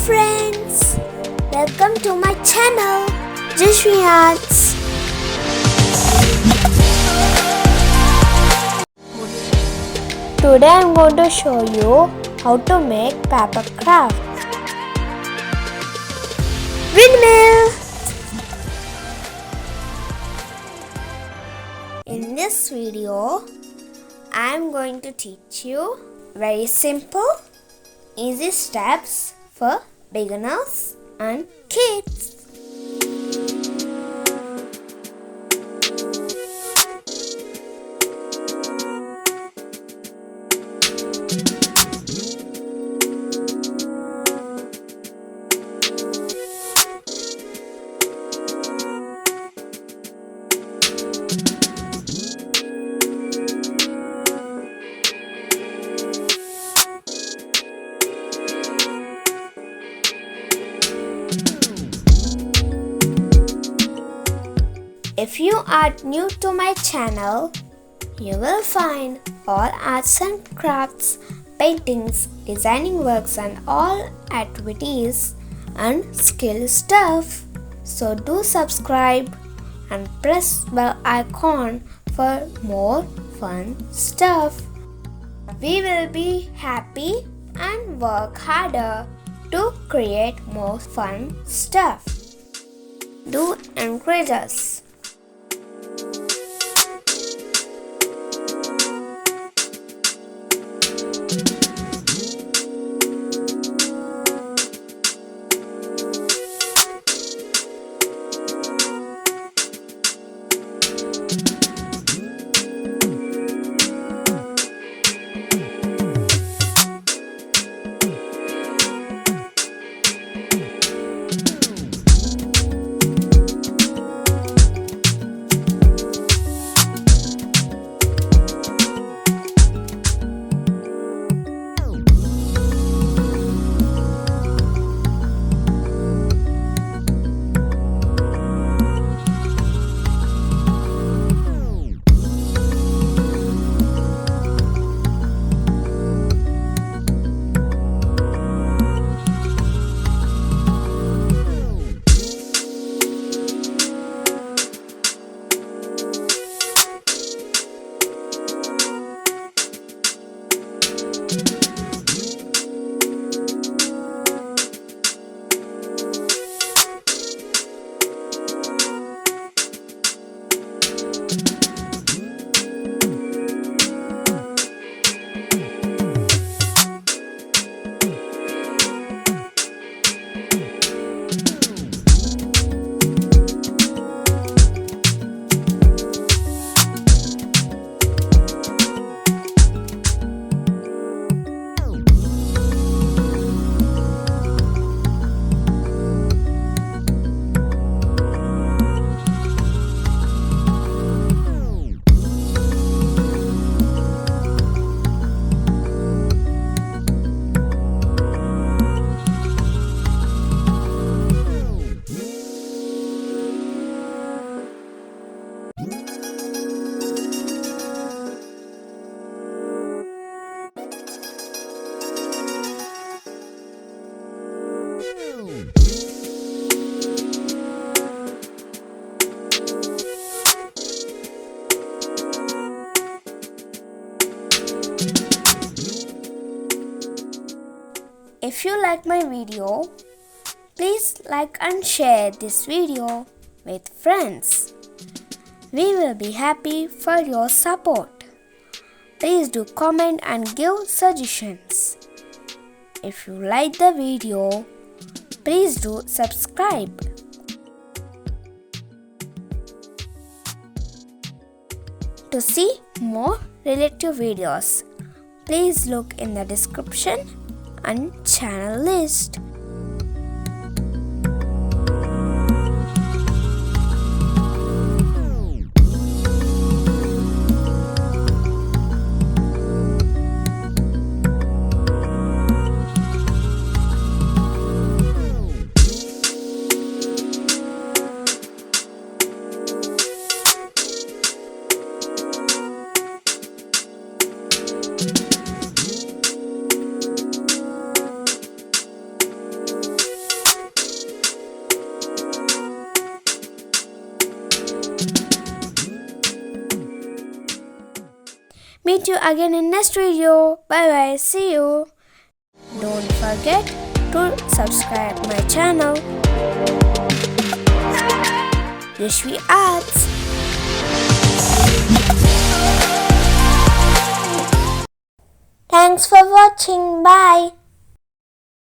friends, welcome to my channel JaswiArts. Today I am going to show you how to make paper crafts. Windmill. In this video, I am going to teach you very simple, easy steps for beginners and kids. If you are new to my channel, you will find all arts and crafts, paintings, designing works and all activities and skill stuff. So do subscribe and press bell icon for more fun stuff. We will be happy and work harder to create more fun stuff. Do encourage us. If you like my video, please like and share this video with friends. We will be happy for your support. Please do comment and give suggestions. If you like the video, please do subscribe. To see more related videos, please look in the description and channel list. Meet you again in next video. Bye bye. See you. Don't forget to subscribe my channel. JaswiArts. Thanks for watching. Bye.